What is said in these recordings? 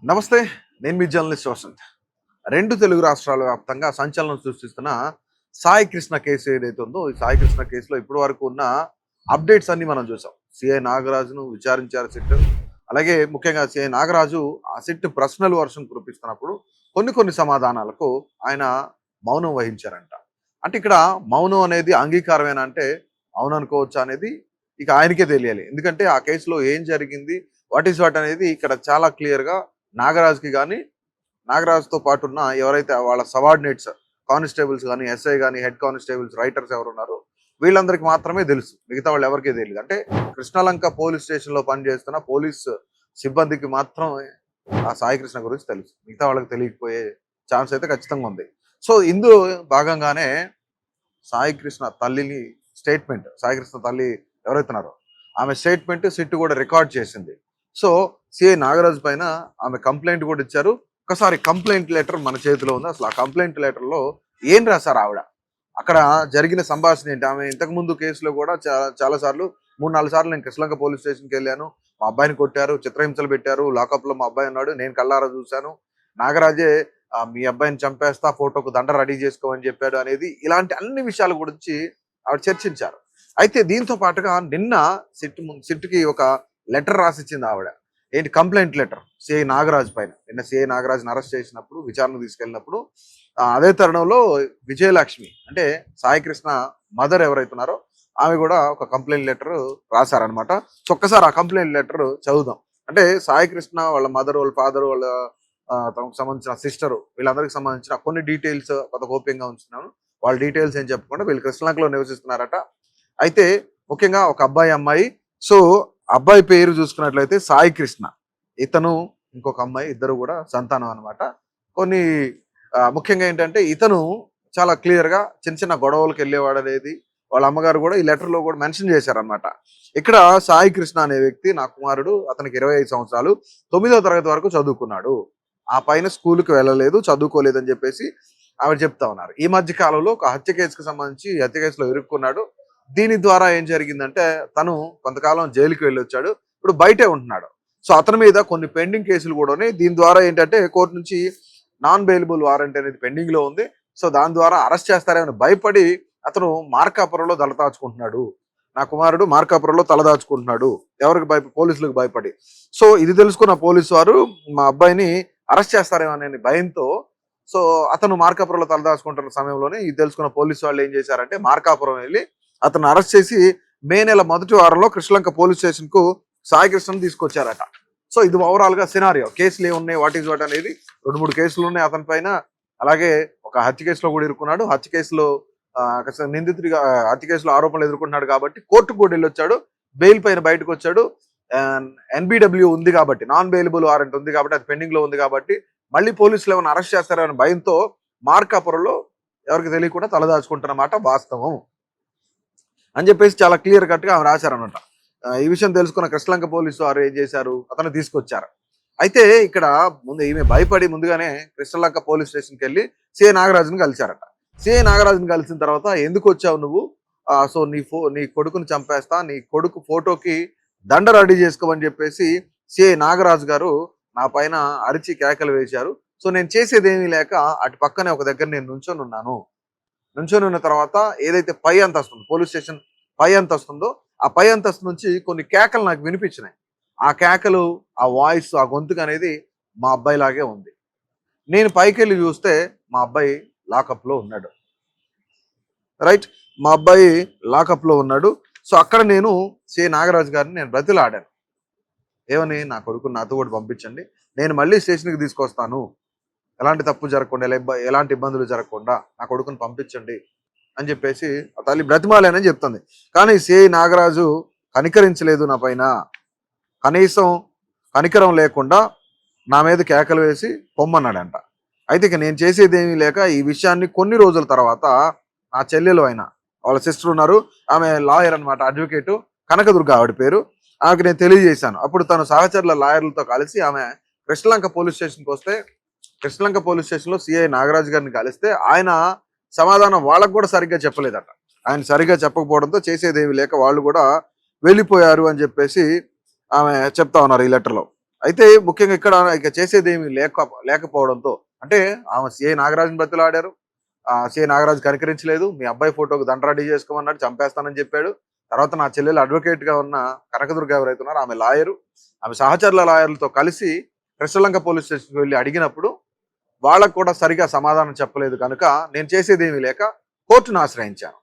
నమస్తే, నేను మీ జర్నలిస్ట్ వసంత్. 2 తెలుగు రాష్ట్రాల వ్యాప్తంగా సంచలనం సృష్టిస్తున్న సాయి కృష్ణ కేసు ఏదైతే ఉందో, ఈ సాయి కృష్ణ కేసులో ఇప్పటి వరకు ఉన్న అప్డేట్స్ అన్ని మనం చూసాం. సిఐ నాగరాజును విచారించారు సిట్. అలాగే ముఖ్యంగా సిఐ నాగరాజు ఆ సిట్ ప్రశ్నలు వర్షం కురిపిస్తున్నప్పుడు కొన్ని సమాధానాలకు ఆయన మౌనం వహించారంట. అంటే ఇక్కడ మౌనం అనేది అంగీకారమేనా అంటే అవుననుకోవచ్చా అనేది ఇక ఆయనకే తెలియాలి. ఎందుకంటే ఆ కేసులో ఏం జరిగింది, వాట్ ఈస్ వాట్ అనేది ఇక్కడ చాలా క్లియర్‌గా నాగరాజుకి గాని, నాగరాజుతో పాటు ఉన్న ఎవరైతే వాళ్ళ సబార్డినేట్స్ కానిస్టేబుల్స్ గాని, ఎస్ఐ గాని, హెడ్ కానిస్టేబుల్స్, రైటర్స్ ఎవరున్నారో వీళ్ళందరికీ మాత్రమే తెలుసు. మిగతా వాళ్ళు ఎవరికీ తెలీదు. అంటే కృష్ణలంక పోలీస్ స్టేషన్‌లో పనిచేస్తున్న పోలీస్ సిబ్బందికి మాత్రమే ఆ సాయి కృష్ణ గురించి తెలుసు. మిగతా వాళ్ళకి తెలియకపోయే ఛాన్స్ అయితే ఖచ్చితంగా ఉంది. సో ఇందులో భాగంగానే సాయి కృష్ణ తల్లిని స్టేట్మెంట్, సాయి కృష్ణ తల్లి ఎవరైతే ఉన్నారో ఆమె స్టేట్మెంట్ సిట్ కూడా రికార్డ్ చేసింది. సో సిఐ నాగరాజు పైన ఆమె కంప్లైంట్ కూడా ఇచ్చారు. ఒకసారి కంప్లైంట్ లెటర్ మన చేతిలో ఉంది. అసలు ఆ కంప్లైంట్ లెటర్లో ఏం రాశారు ఆవిడ, అక్కడ జరిగిన సంభాషణ ఏంటి? ఆమె ఇంతకుముందు కేసులో కూడా చాలా సార్లు 3-4 సార్లు నేను కృష్ణలంక పోలీస్ స్టేషన్కి వెళ్ళాను, మా అబ్బాయిని కొట్టారు, చిత్రహింసలు పెట్టారు, లాకప్లో మా అబ్బాయి ఉన్నాడు, నేను కళ్ళారా చూశాను, నాగరాజే మీ అబ్బాయిని చంపేస్తా, ఫోటోకు దండ రెడీ చేసుకోమని చెప్పాడు అనేది, ఇలాంటి అన్ని విషయాల గురించి ఆవిడ చర్చించారు. అయితే దీంతో పాటుగా నిన్న సిట్కి ఒక లెటర్ రాసిచ్చింది ఆవిడ. ఏంటి? కంప్లైంట్ లెటర్ సిఐ నాగరాజు పైన. నిన్న సిఐ నాగరాజుని అరెస్ట్ చేసినప్పుడు, విచారణ తీసుకెళ్ళినప్పుడు అదే తరుణంలో విజయలక్ష్మి అంటే సాయి కృష్ణ మదర్ ఎవరైతున్నారో ఆమె కూడా ఒక కంప్లైంట్ లెటర్ రాశారనమాట. సో ఒక్కసారి ఆ కంప్లైంట్ లెటర్ చదువుదాం. అంటే సాయి కృష్ణ వాళ్ళ మదర్, వాళ్ళ ఫాదర్, వాళ్ళ తమకు సంబంధించిన సిస్టర్, వీళ్ళందరికి సంబంధించిన కొన్ని డీటెయిల్స్ కొంత గోప్యంగా ఉంచుతున్నాను. వాళ్ళ డీటెయిల్స్ ఏం చెప్పకుండా వీళ్ళు కృష్ణలంకలో నివసిస్తున్నారట. అయితే ముఖ్యంగా ఒక అబ్బాయి, అమ్మాయి. సో అబ్బాయి పేరు చూసుకున్నట్లయితే సాయి కృష్ణ, ఇతను ఇంకొక అమ్మాయి, ఇద్దరు కూడా సంతానం అనమాట. కొన్ని ముఖ్యంగా ఏంటంటే ఇతను చాలా క్లియర్ గా చిన్న గొడవలకు వెళ్ళేవాడు అనేది వాళ్ళ అమ్మగారు కూడా ఈ లెటర్ లో కూడా మెన్షన్ చేశారనమాట. ఇక్కడ సాయి కృష్ణ అనే వ్యక్తి నా కుమారుడు, అతనికి 25 సంవత్సరాలు, 9వ తరగతి వరకు చదువుకున్నాడు, ఆ పైన స్కూల్కి వెళ్ళలేదు, చదువుకోలేదు అని చెప్పేసి ఆవిడ చెప్తా ఉన్నారు. ఈ మధ్య కాలంలో ఒక హత్య కేసుకు సంబంధించి హత్య కేసులో ఇరుక్కున్నాడు. దీని ద్వారా ఏం జరిగిందంటే తను కొంతకాలం జైలుకి వెళ్ళి వచ్చాడు, ఇప్పుడు బయటే ఉంటున్నాడు. సో అతని మీద కొన్ని పెండింగ్ కేసులు కూడా ఉన్నాయి. దీని ద్వారా ఏంటంటే కోర్టు నుంచి నాన్ బెయిలబుల్ వారెంట్ అనేది పెండింగ్ లో ఉంది. సో దాని ద్వారా అరెస్ట్ చేస్తారేమని భయపడి అతను మార్కాపురంలో తలదాచుకుంటున్నాడు. నా కుమారుడు మార్కాపురంలో తలదాచుకుంటున్నాడు, ఎవరికి పోలీసులకు భయపడి. సో ఇది తెలుసుకున్న పోలీసు వారు మా అబ్బాయిని అరెస్ట్ చేస్తారేమో అనే భయంతో, సో అతను మార్కాపురంలో తలదాచుకుంటున్న సమయంలోనే ఇది తెలుసుకున్న పోలీసు వాళ్ళు ఏం చేశారంటే మార్కాపురం వెళ్ళి అతను అరెస్ట్ చేసి మే నెల మొదటి వారంలో కృష్ణలంక పోలీస్ స్టేషన్ కు సాయి కృష్ణను తీసుకొచ్చారట. సో ఇది ఓవరాల్ గా సినారియో. కేసులు ఏమున్నాయి, వాట్ ఈజ్ వాట్ అనేది 2-3 కేసులు ఉన్నాయి అతని పైన. అలాగే ఒక హత్య కేసులో కూడా ఇరుక్కున్నాడు. హత్య కేసులో నిందితుడిగా హత్య కేసులో ఆరోపణలు ఎదుర్కొంటున్నాడు కాబట్టి కోర్టుకు కూడా వెళ్ళొచ్చాడు, బెయిల్ పైన బయటకు వచ్చాడు. ఎన్బిడబ్ల్యూ ఉంది కాబట్టి, నాన్ బెయిలబుల్ వారెంట్ ఉంది కాబట్టి, అది పెండింగ్ లో ఉంది కాబట్టి మళ్ళీ పోలీసులు ఏమైనా అరెస్ట్ చేస్తారనే భయంతో మార్కాపురంలో ఎవరికి తెలియకుండా తలదాచుకుంటున్నమాట వాస్తవం అని చెప్పేసి చాలా క్లియర్ కట్ గా ఆమె రాశారనమాట. ఈ విషయం తెలుసుకున్న కృష్ణలంక పోలీసు వారు ఏం చేశారు, అతను తీసుకొచ్చారు. అయితే ఇక్కడ ముందు ఈమె భయపడి ముందుగానే కృష్ణలంక పోలీస్ స్టేషన్కి వెళ్ళి సిఐ నాగరాజుని కలిశారట. సిఐ నాగరాజుని కలిసిన తర్వాత ఎందుకు వచ్చావు నువ్వు, సో నీ కొడుకుని చంపేస్తా, నీ కొడుకు ఫోటోకి దండ రెడీ చేసుకోమని చెప్పేసి సిఐ నాగరాజు గారు నా పైన అరిచి కేకలు వేశారు. సో నేను చేసేది ఏమీ లేక అటు పక్కనే ఒక దగ్గర నేను నుంచొని ఉన్నాను. నుంచొని ఉన్న తర్వాత ఏదైతే పై అంతస్తు పోలీస్ స్టేషన్ పై అంతస్తుందో ఆ పై అంతస్తు నుంచి కొన్ని కేకలు నాకు వినిపించినాయి. ఆ కేకలు, ఆ వాయిస్, ఆ గొంతుకు అనేది మా అబ్బాయి లాగే ఉంది. నేను పైకి వెళ్ళి చూస్తే మా అబ్బాయి లాకప్ లో ఉన్నాడు. రైట్, మా అబ్బాయి లాకప్ లో ఉన్నాడు. సో అక్కడ నేను సిఐ నాగరాజు గారిని నేను బ్రతిలాడాను. ఏమని, నా కొడుకుని నాతో కూడా పంపించండి, నేను మళ్ళీ స్టేషన్కి తీసుకొస్తాను, ఎలాంటి తప్పు జరగకుండా, ఎలాంటి ఇబ్బందులు జరగకుండా నా కొడుకుని పంపించండి అని చెప్పేసి ఆ తల్లి బ్రతిమాలేనని చెప్తుంది. కానీ సిఐ నాగరాజు కనికరించలేదు నా పైన. కనీసం కనికరం లేకుండా నా మీద కేకలు వేసి పొమ్మన్నాడంట. అయితే ఇక నేను చేసేది ఏమీ లేక ఈ విషయాన్ని కొన్ని రోజుల తర్వాత నా చెల్లెలు అయిన వాళ్ళ సిస్టర్ ఉన్నారు, ఆమె లాయర్ అనమాట, అడ్వకేటు కనకదుర్గ ఆవిడ పేరు, ఆమెకు నేను తెలియజేశాను. అప్పుడు తను సహచరుల లాయర్లతో కలిసి ఆమె కృష్ణలంక పోలీస్ స్టేషన్కి వస్తే, కృష్ణలంక పోలీస్ స్టేషన్లో సిఐ నాగరాజు గారిని కలిస్తే ఆయన సమాధానం వాళ్ళకు కూడా సరిగ్గా చెప్పలేదట. ఆయన సరిగ్గా చెప్పకపోవడంతో చేసేదేమి లేక వాళ్ళు కూడా వెళ్ళిపోయారు అని చెప్పేసి ఆమె చెప్తా ఉన్నారు ఈ లెటర్లో. అయితే ముఖ్యంగా ఇక్కడ ఇక చేసేది ఏమి లేకపోవడంతో అంటే ఆమె సిఐ నాగరాజుని బతిలాడారు. సిఐ నాగరాజు కనికరించలేదు. మీ అబ్బాయి ఫోటోకు దండ రెడీ చేసుకోమన్నాడు, చంపేస్తానని చెప్పాడు. తర్వాత నా చెల్లెలు అడ్వకేట్ గా ఉన్న కనకదుర్గ ఎవరైతే ఉన్నారో ఆమె లాయరు, ఆమె సహచరుల లాయర్లతో కలిసి కృష్ణలంక పోలీస్ స్టేషన్కి వెళ్ళి అడిగినప్పుడు వాళ్ళకు కూడా సరిగా సమాధానం చెప్పలేదు కనుక నేను చేసేది ఏమీ లేక కోర్టును ఆశ్రయించాను.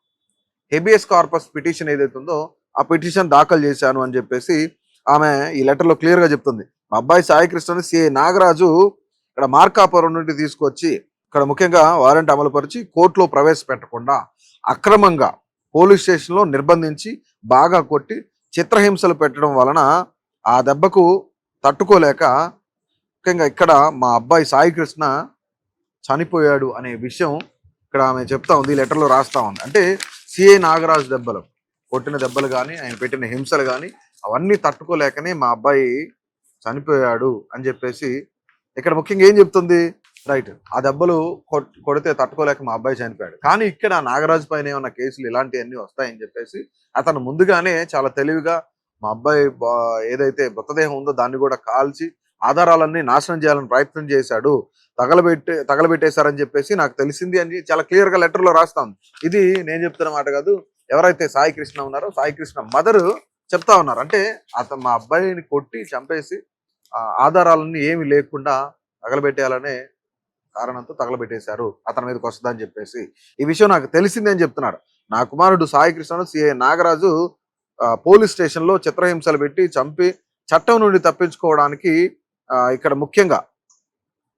హెబియస్ కార్పస్ పిటిషన్ ఏదైతే ఉందో ఆ పిటిషన్ దాఖలు చేశాను అని చెప్పేసి ఆమె ఈ లెటర్లో క్లియర్ గా చెప్తుంది. మా అబ్బాయి సాయి కృష్ణని సిఐ నాగరాజు ఇక్కడ మార్కాపురం నుండి తీసుకొచ్చి ఇక్కడ ముఖ్యంగా వారెంట్ అమలుపరిచి కోర్టులో ప్రవేశపెట్టకుండా అక్రమంగా పోలీస్ స్టేషన్లో నిర్బంధించి బాగా కొట్టి చిత్రహింసలు పెట్టడం వలన ఆ దెబ్బకు తట్టుకోలేక ముఖ్యంగా ఇక్కడ మా అబ్బాయి సాయి కృష్ణ చనిపోయాడు అనే విషయం ఇక్కడ ఆమె చెప్తా ఉంది, లెటర్లో రాస్తా ఉంది. అంటే సిఐ నాగరాజు దెబ్బలు, కొట్టిన దెబ్బలు కానీ ఆయన పెట్టిన హింసలు కానీ అవన్నీ తట్టుకోలేకనే మా అబ్బాయి చనిపోయాడు అని చెప్పేసి ఇక్కడ ముఖ్యంగా ఏం చెప్తుంది, రైట్ ఆ దెబ్బలు కొడితే తట్టుకోలేక మా అబ్బాయి చనిపోయాడు. కానీ ఇక్కడ నాగరాజు పైన ఏమన్నా కేసులు ఇలాంటివన్నీ వస్తాయని చెప్పేసి అతను ముందుగానే చాలా తెలివిగా మా అబ్బాయి ఏదైతే మృతదేహం ఉందో దాన్ని కూడా కాల్చి ఆధారాలన్నీ నాశనం చేయాలని ప్రయత్నం చేశాడు, తగలబెట్టేశారని చెప్పేసి నాకు తెలిసింది అని చాలా క్లియర్ గా లెటర్ లో రాస్తాం. ఇది నేను చెప్తున్న మాట కాదు, ఎవరైతే సాయి కృష్ణ ఉన్నారో సాయి కృష్ణ మదర్ చెప్తా ఉన్నారు. అంటే అతను మా అబ్బాయిని కొట్టి చంపేసి ఆధారాలన్నీ ఏమి లేకుండా తగలబెట్టేయాలనే కారణంతో తగలబెట్టేశారు, అతని మీదకి వస్తుందని చెప్పేసి ఈ విషయం నాకు తెలిసింది అని చెప్తున్నాడు. నా కుమారుడు సాయి కృష్ణను సిఐ నాగరాజు పోలీస్ స్టేషన్ లో చిత్రహింసలు పెట్టి చంపి చట్టం నుండి తప్పించుకోవడానికి ఇక్కడ ముఖ్యంగా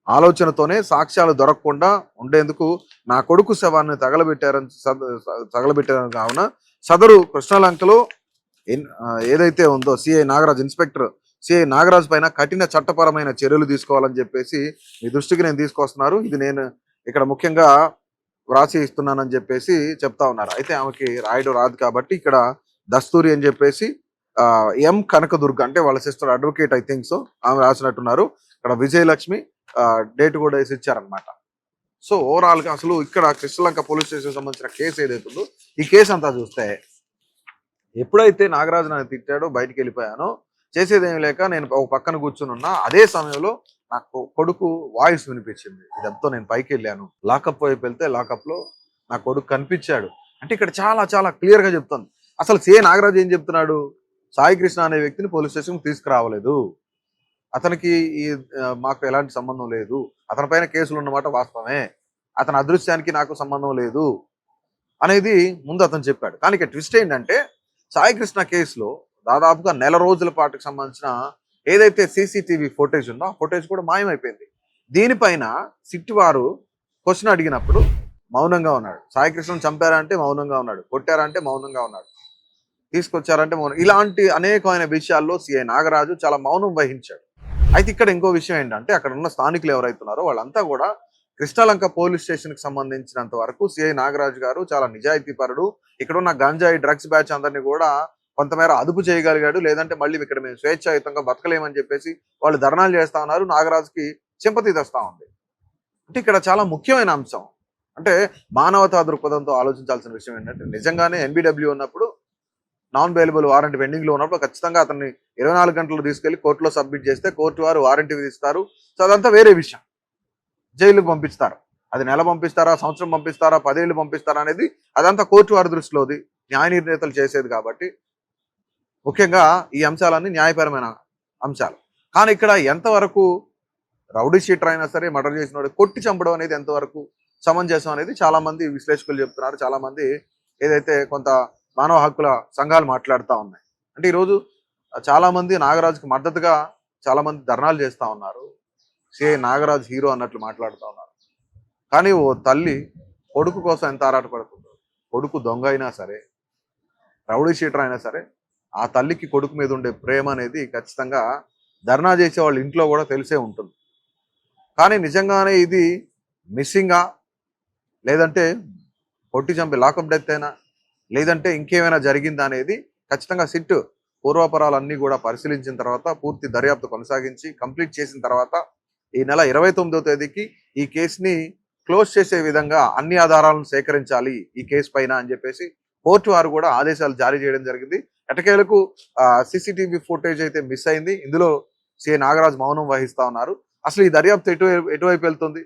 ఆలోచనతోనే సాక్ష్యాలు దొరకకుండా ఉండేందుకు నా కొడుకు శవాన్ని తగలబెట్టారని కావున సదరు కృష్ణలంకలో ఏదైతే ఉందో CI Nagaraju inspector CI Nagaraju పైన కఠిన చట్టపరమైన చర్యలు తీసుకోవాలని చెప్పేసి మీ దృష్టికి నేను తీసుకొస్తున్నారు. ఇది నేను ఇక్కడ ముఖ్యంగా వ్రాసి ఇస్తున్నానని చెప్పేసి చెప్తా ఉన్నారు. అయితే ఆమెకి రాయడం రాదు కాబట్టి ఇక్కడ దస్తూరి అని చెప్పేసి ఎం కనకదుర్గ అంటే వాళ్ళ sister advocate I think so ఆమె రాసినట్టున్నారు. ఇక్కడ విజయలక్ష్మి డేట్ కూడా వేసి ఇచ్చారనమాట. సో ఓవరాల్ గా అసలు ఇక్కడ కృష్ణలంక పోలీస్ స్టేషన్ సంబంధించిన కేసు ఏదైతే ఉందో ఈ కేసు అంతా చూస్తే ఎప్పుడైతే నాగరాజు నన్ను తిట్టాడో బయటికి వెళ్ళిపోయానో చేసేదేమి లేక నేను ఒక పక్కన కూర్చుని ఉన్నా, అదే సమయంలో నాకు కొడుకు వాయిస్ వినిపించింది. ఇదంతా నేను పైకి వెళ్ళాను, లాకప్ వైపు వెళ్తే లాకప్ లో నా కొడుకు కనిపించాడు. అంటే ఇక్కడ చాలా చాలా క్లియర్ గా చెప్తుంది. అసలు సిఐ నాగరాజు ఏం చెప్తున్నాడు, సాయి కృష్ణ అనే వ్యక్తిని పోలీస్ స్టేషన్ తీసుకురావలేదు, అతనికి మాకు ఎలాంటి సంబంధం లేదు, అతని పైన కేసులు ఉన్నమాట వాస్తవమే, అతని అదృశ్యానికి నాకు సంబంధం లేదు అనేది ముందు అతను చెప్పాడు. కానీ ఇక్కడ ట్విస్ట్ ఏంటంటే సాయి కృష్ణ కేసులో దాదాపుగా నెల రోజుల పాటుకు సంబంధించిన ఏదైతే సీసీటీవీ ఫుటేజ్ ఉందో ఆ ఫుటేజ్ కూడా మాయమైపోయింది. దీనిపైన సిట్ వారు క్వశ్చన్ అడిగినప్పుడు మౌనంగా ఉన్నాడు. సాయి కృష్ణను చంపారా అంటే మౌనంగా ఉన్నాడు, కొట్టారా అంటే మౌనంగా ఉన్నాడు, తీసుకొచ్చారంటే మౌనం. ఇలాంటి అనేకమైన విషయాల్లో సిఐ నాగరాజు చాలా మౌనం వహించాడు. అయితే ఇక్కడ ఇంకో విషయం ఏంటంటే అక్కడ ఉన్న స్థానికులు ఎవరైతున్నారో వాళ్ళంతా కూడా కృష్ణలంక పోలీస్ స్టేషన్ కి సంబంధించినంత వరకు సిఐ నాగరాజు గారు చాలా నిజాయితీపరుడు, ఇక్కడ ఉన్న గంజాయి డ్రగ్స్ బ్యాచ్ అందరినీ కూడా కొంతమేర అదుపు చేయగలిగాడు, లేదంటే మళ్ళీ ఇక్కడ మేము స్వేచ్ఛాయుతంగా బతకలేమని చెప్పేసి వాళ్ళు ధర్నాలు చేస్తా ఉన్నారు, నాగరాజుకి సింపతి తెస్తా ఉంది. అంటే ఇక్కడ చాలా ముఖ్యమైన అంశం అంటే మానవతా దృక్పథంతో ఆలోచించాల్సిన విషయం ఏంటంటే నిజంగానే ఎన్బిడబ్ల్యూ ఉన్నప్పుడు నాన్ బెయిలబుల్ వారెంట్ పెండింగ్ లో ఉన్నప్పుడు ఖచ్చితంగా అతన్ని 24 గంటలు తీసుకెళ్లి కోర్టులో సబ్మిట్ చేస్తే కోర్టు వారు వారెంట్ విధిస్తారు. సో అదంతా వేరే విషయం, జైలుకు పంపిస్తారు. అది నెల పంపిస్తారా, సంవత్సరం పంపిస్తారా, 10 ఏళ్ళు పంపిస్తారా అనేది అదంతా కోర్టు వారి దృష్టిలోది, న్యాయ నిర్ణేతలు చేసేది. కాబట్టి ముఖ్యంగా ఈ అంశాలన్నీ న్యాయపరమైన అంశాలు. కానీ ఇక్కడ ఎంతవరకు రౌడీ షీటర్ అయినా సరే మర్డర్ చేసిన వాడు కొట్టి చంపడం అనేది ఎంతవరకు సమంజసం అనేది చాలా మంది విశ్లేషకులు చెప్తున్నారు. చాలా మంది ఏదైతే కొంత మానవ హక్కుల సంఘాలు మాట్లాడుతూ ఉన్నాయి. అంటే ఈరోజు చాలా మంది నాగరాజుకి మద్దతుగా చాలా మంది ధర్నాలు చేస్తూ ఉన్నారు, సిఐ నాగరాజు హీరో అన్నట్లు మాట్లాడుతూ ఉన్నారు. కానీ ఓ తల్లి కొడుకు కోసం ఎంత ఆరాటపడుతుందో, కొడుకు దొంగ అయినా సరే రౌడీ షీటర్ అయినా సరే ఆ తల్లికి కొడుకు మీద ఉండే ప్రేమ అనేది ఖచ్చితంగా ధర్నా చేసే వాళ్ళ ఇంట్లో కూడా తెలిసే ఉంటుంది. కానీ నిజంగానే ఇది మిస్సింగా, లేదంటే కొట్టి చంపి లాకప్ డెత్ అయినా, లేదంటే ఇంకేమైనా జరిగిందా అనేది ఖచ్చితంగా సిట్ పూర్వాపరాలన్నీ కూడా పరిశీలించిన తర్వాత పూర్తి దర్యాప్తు కొనసాగించి కంప్లీట్ చేసిన తర్వాత ఈ నెల 29వ తేదీకి ఈ కేసుని క్లోజ్ చేసే విధంగా అన్ని ఆధారాలను సేకరించాలి ఈ కేసు పైన అని చెప్పేసి కోర్టు వారు కూడా ఆదేశాలు జారీ చేయడం జరిగింది. ఎట్టకేలకు సీసీటీవీ ఫుటేజ్ అయితే మిస్ అయింది. ఇందులో సిఐ నాగరాజ్ మౌనం వహిస్తా ఉన్నారు. అసలు ఈ దర్యాప్తు ఎటువైపు వెళ్తుంది?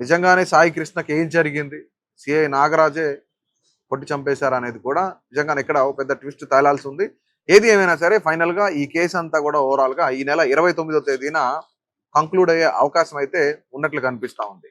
నిజంగానే సాయి కృష్ణకి ఏం జరిగింది? సిఐ నాగరాజే కొట్టి చంపేశారు అనేది కూడా నిజంగానే ఇక్కడ ఒక పెద్ద ట్విస్ట్ తేలాల్సి ఉంది. ఏది ఏమైనా సరే ఫైనల్ గా ఈ కేసు అంతా కూడా ఓవరాల్ గా ఈ నెల 29వ తేదీన కంక్లూడ్ అయ్యే అవకాశం అయితే ఉన్నట్లు కనిపిస్తా ఉంది.